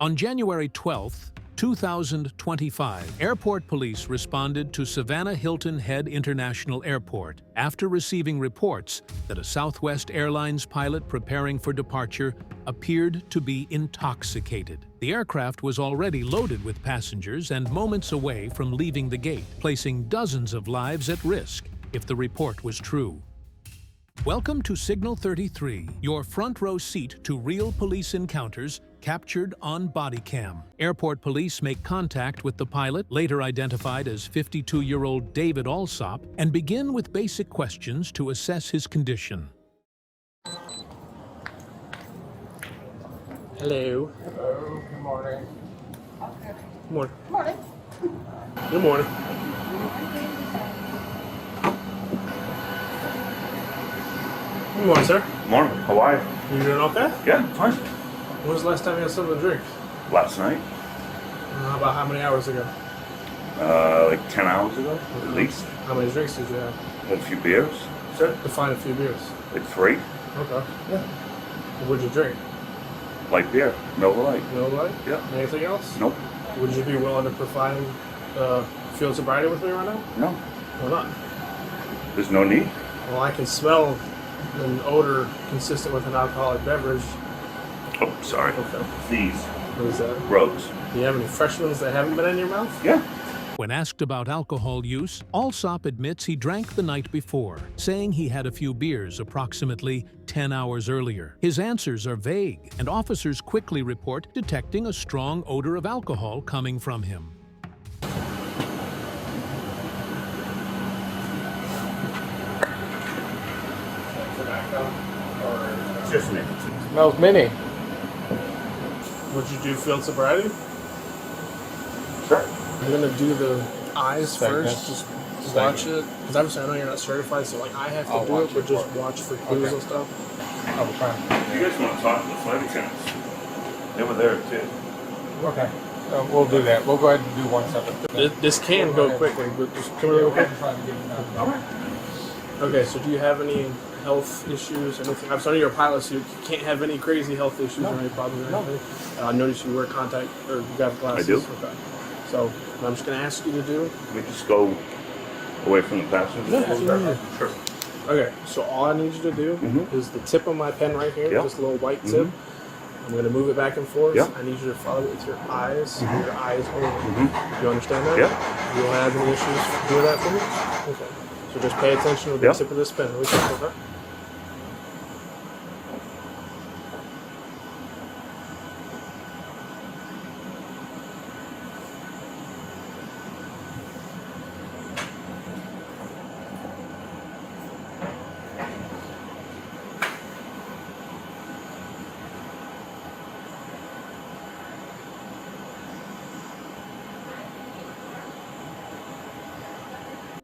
On January 12, 2025, airport police responded to Savannah Hilton Head International Airport after receiving reports that a Southwest Airlines pilot preparing for departure appeared to be intoxicated. The aircraft was already loaded with passengers and moments away from leaving the gate, placing dozens of lives at risk if the report was true. Welcome to Signal 33, your front row seat to real police encounters captured on bodycam. Airport police make contact with the pilot, later identified as 52-year-old David Allsop, and begin with basic questions to assess his condition. Hello. Hello, good morning. Good morning. Morning. Good morning. Good morning, sir. Morning. How are you? You doing okay? Yeah, fine. When was the last time you had something to drink? Last night, About how many hours ago? like 10 hours ago, at least. How many drinks did you have? Had a few beers. That's it. Define a few beers. Like 3. Okay. Yeah. What'd you drink? Light beer. Miller Lite. No light? Yeah. Anything else? Nope. Would you be willing to provide field sobriety with me right now? No. Why not? There's no need. Well, I can smell an odor consistent with an alcoholic beverage. Oh, sorry. Okay. These. What is that? Rose. Do you have any fresh ones that haven't been in your mouth? Yeah. When asked about alcohol use, Allsop admits he drank the night before, saying he had a few beers approximately 10 hours earlier. His answers are vague, and officers quickly report detecting a strong odor of alcohol coming from him. Just nicotine. Smells mini. Would you do field sobriety? Sure. I'm gonna do the eyes Second. first. Just watch it, because obviously I know you're not certified, so like I have to I'll do watch it, but it just for- watch for clues Okay. and stuff. Oh, fine. You guys want to talk to the flight attendants? They were there too. Okay. We'll do that. We'll go ahead and do one separate. This can go quickly, but just come really quick. Okay, so do you have any health issues? Anything? I'm sorry, you're a pilot, so you can't have any crazy health issues or any problems or anything. I noticed you wear contact or you got glasses. I do. Okay. So what I'm just gonna ask you to do. Can we just go away from the passengers? Yeah. Sure. Okay, so all I need you to do is the tip of my pen right here, Yeah. just a little white tip. I'm going to move it back and forth. Yeah. I need you to follow it with your eyes, your eyes only. You understand that? Yeah. You don't have any issues doing that for me? Okay. So just pay attention with the Yeah. tip of this pen. Really quick, okay?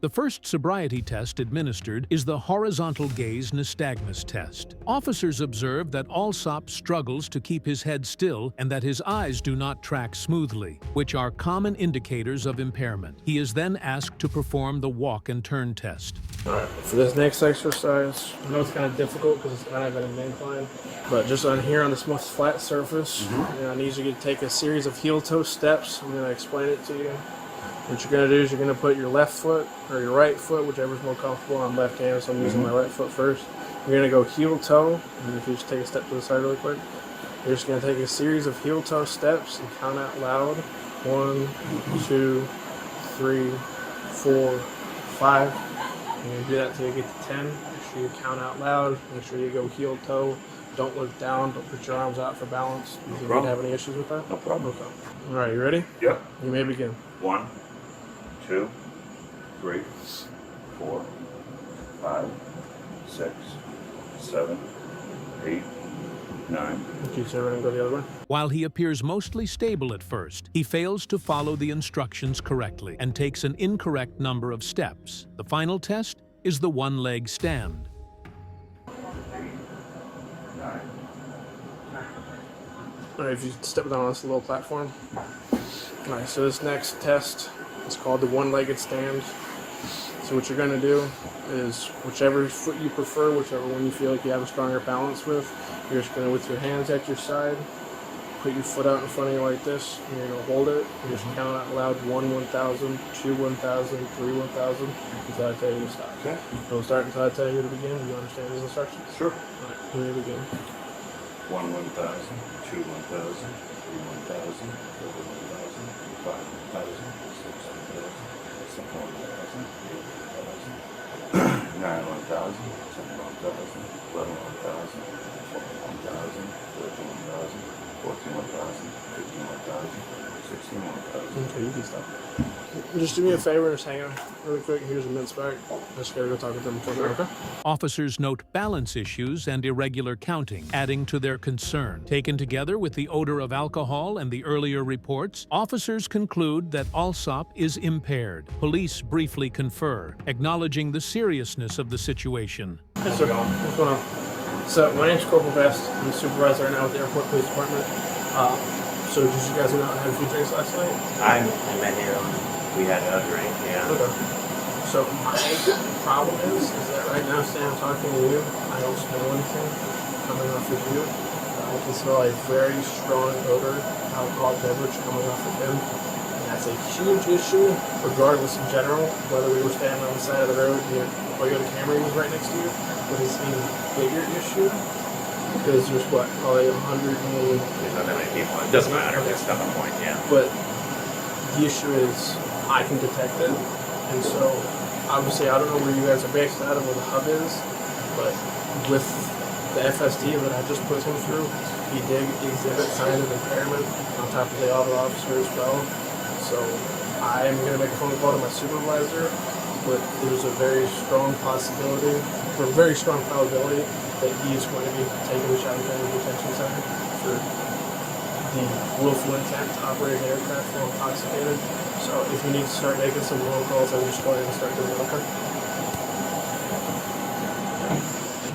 The first sobriety test administered is the horizontal gaze nystagmus test. Officers observe that Allsop struggles to keep his head still and that his eyes do not track smoothly, which are common indicators of impairment. He is then asked to perform the walk and turn test. Alright, for this next exercise, I know it's kind of difficult because it's kind of at an incline, but just on here on this most flat surface, I need you to take a series of heel-toe steps. I'm going to explain it to you. What you're going to do is you're going to put your left foot or your right foot, whichever's more comfortable. I'm left-handed, so I'm using my right foot first. You're going to go heel-toe, and if you just take a step to the side really quick, you're just going to take a series of heel-toe steps and count out loud. 1, 2, 3, 4, 5. And you do that until you get to 10. Make sure you count out loud. Make sure you go heel-toe. Don't look down. Don't put your arms out for balance. Do you think you'd have any issues with that? No problem. Okay. All right, you ready? Yep. You may begin. 1, 2, 3, 4, 5, 6, 7, 8, 9. Okay, so we're going to go the other way. While he appears mostly stable at first, he fails to follow the instructions correctly and takes an incorrect number of steps. The final test is the one-leg stand. 8, 9. All right, if you step down on this little platform. All right, so this next test is called the one-legged stand. So what you're going to do is whichever foot you prefer, whichever one you feel like you have a stronger balance with, you're just going to, with your hands at your side, put your foot out in front of you like this, and you're gonna hold it, and just count out loud 1 1,000, 2 1,000, 3 1,000 until I tell you to stop. Okay. Don't start until I tell you to begin. Do you understand these instructions? Sure. Alright, here we begin. 1 1,000, 2 1,000, 3 1,000, 4 1,000, 5 1,000, 6 1,000, 7 1,000, 8 1,000, 9 1,000, 10 1,000, 11 1,000, 12 1,000, 13 1,000, 14 1,000, 15 1,000, 16 1,000. Okay, you can stop. Just do me a favor and just hang on really quick. Here's a mince back. I just gotta go talk with them for a minute, okay? Officers note balance issues and irregular counting, adding to their concern. Taken together with the odor of alcohol and the earlier reports, officers conclude that Allsop is impaired. Police briefly confer, acknowledging the seriousness of the situation. Yes, sir. What's going on? So, my name's Corporal Best. I'm the supervisor right now with the Airport Police Department. So, did you guys go out and have a few drinks last night? I met here. We had a drink, yeah. Okay. So, my problem is that right now, Sam, I'm talking to you, I don't smell anything coming off of you. I can smell a very strong odor, alcoholic beverage coming off of him. And that's a huge issue, regardless in general, whether we were standing on the side of the road, you know, Toyota Camry was right next to you, but it's an even bigger issue. Because there's what, probably 100 million. There's not that many people. It doesn't matter. It's not the point, yeah. But the issue is, I can detect it. And so, obviously, I don't know where you guys are based out of, where the hub is, but with the FSD that I just put him through, he did exhibit signs of impairment on top of the other officer as well. So, I'm going to make a phone call to my supervisor, but there's a very strong possibility, or a very strong probability, that he is going to be taken to Chatham County Detention Center for the willful intent to operate an aircraft while intoxicated. So if you need to start making some phone calls, I would just go ahead and start doing it, okay?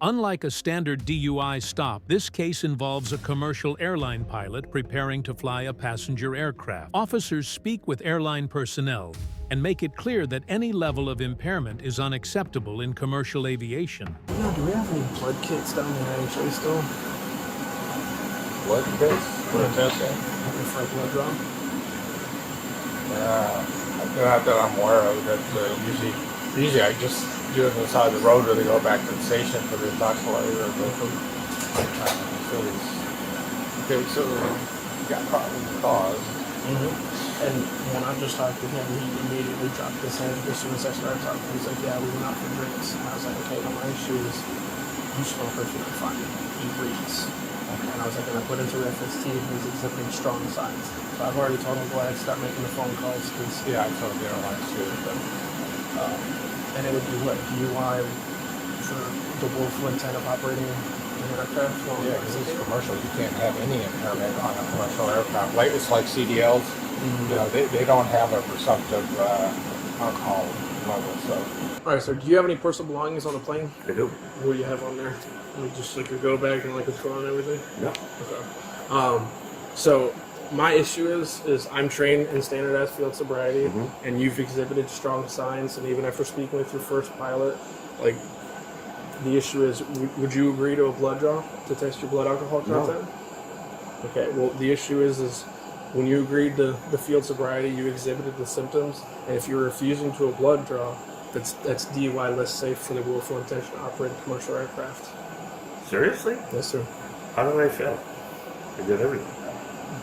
Unlike a standard DUI stop, this case involves a commercial airline pilot preparing to fly a passenger aircraft. Officers speak with airline personnel and make it clear that any level of impairment is unacceptable in commercial aviation. No, do we have any blood kits down in NHA still? Blood test? Blood test, yeah. Looking for a blood draw? Not that I'm aware of. That usually I just do it on the side of the road, or they go back to the station for the toxicology. So you got probable cause. Mm-hmm. And when I just talked to him, he immediately dropped his hand as soon as I started talking. He's like, yeah, we went out for drinks. And I was like, okay, well, my issue is you smoke or you're not fine. He breathes. And I was like, and I put into the FST, he's exhibiting strong signs. So I've already told him, go ahead and start making the phone calls. Yeah, I told the airlines too. And it would be what, DUI for the willful intent of operating an aircraft? Well, Yeah, because it's commercial. You can't have any impairment on a commercial aircraft. Like, it's like CDLs. Mm-hmm. You know, they don't have a presumptive alcohol level. So. All right, sir. Do you have any personal belongings on the plane? I do. What do you have on there? Just like your go bag and like a phone and everything? Yeah. Okay. So my issue is I'm trained in standardized field sobriety, and you've exhibited strong signs. And even after speaking with your first pilot, like the issue is, would you agree to a blood draw to test your blood alcohol content? No. Okay. Well, the issue is when you agreed to the field sobriety, you exhibited the symptoms, and if you're refusing to a blood draw, that's DUI less safe for the willful intention to operate a commercial aircraft. Seriously? Yes, sir. How did I fail? I did everything.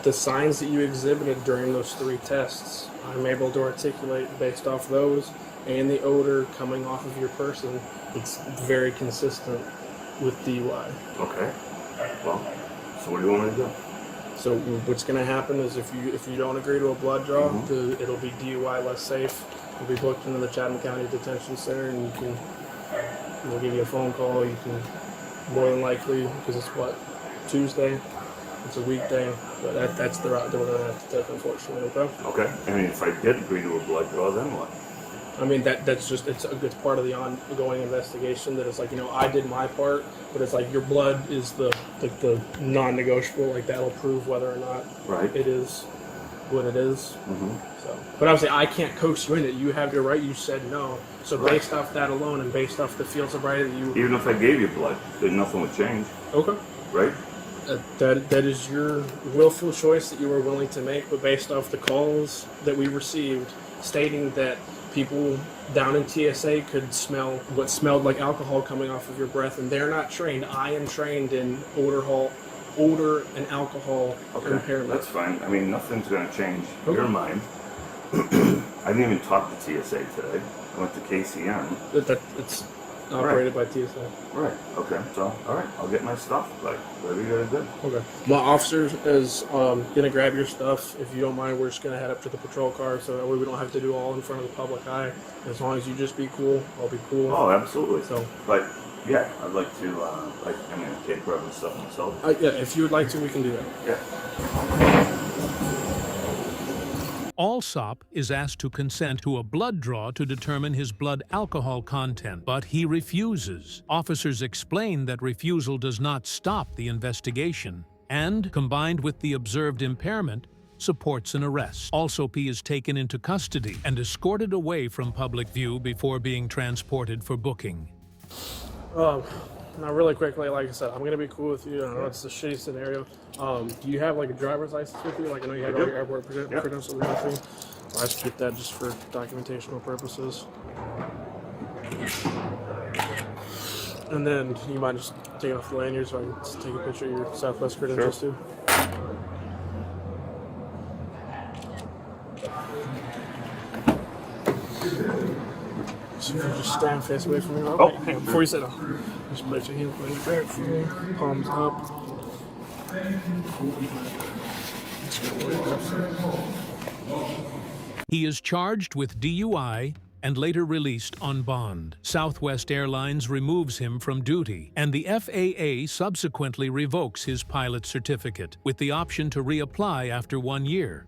The signs that you exhibited during those 3 tests, I'm able to articulate based off those and the odor coming off of your person. It's very consistent with DUI. Okay. Well, so what do you want me to do? So what's going to happen is if you don't agree to a blood draw, it'll be DUI less safe. You'll be booked into the Chatham County Detention Center, and we'll give you a phone call. You can more than likely, because it's what, Tuesday. It's a weekday, but that's the route that we're gonna have to take, unfortunately. Okay. Okay. I mean, if I did agree to a blood draw, then what? I mean, that's just it's part of the ongoing investigation. That it's like, you know, I did my part, but it's like your blood is the non-negotiable. Like that'll prove whether or not it is what it is. So, but obviously, I can't coax you in it. You have your right. You said no. So based off that alone, and based off the field sobriety that you Even if I gave you blood, then nothing would change. okay. Right? That is your willful choice that you were willing to make, but based off the calls that we received stating that people down in TSA could smell what smelled like alcohol coming off of your breath, and they're not trained. I am trained in odor and alcohol impairment. That's fine. I mean, nothing's going to change your mind. I didn't even talk to TSA today. I went to KCM. It's operated by TSA. Right. Okay. So, all right. I'll get my stuff. Like, whatever you gotta do. Okay. My officer is gonna grab your stuff. If you don't mind, we're just gonna head up to the patrol car, so that way we don't have to do all in front of the public eye. As long as you just be cool, I'll be cool. Oh, absolutely. So, like, yeah, I'd like to, take care of the stuff myself. yeah, if you would like to, we can do that. Yeah. Allsop is asked to consent to a blood draw to determine his blood alcohol content, but he refuses. Officers explain that refusal does not stop the investigation and, combined with the observed impairment, supports an arrest. Allsop is taken into custody and escorted away from public view before being transported for booking. Now, really quickly, like I said, I'm gonna be cool with you. I know it's a shitty scenario. Do you have like a driver's license with you? Like I know you had all your airport credentials and everything. I just keep that just for documentational purposes. And then you might just take off the lanyard so I can just take a picture of your Southwest credentials too. So you can just stand face away from me. Okay, hang on, before you sit down, just place your hands behind your back for me, palms up. He is charged with DUI and later released on bond. Southwest Airlines removes him from duty, and the FAA subsequently revokes his pilot certificate, with the option to reapply after 1 year.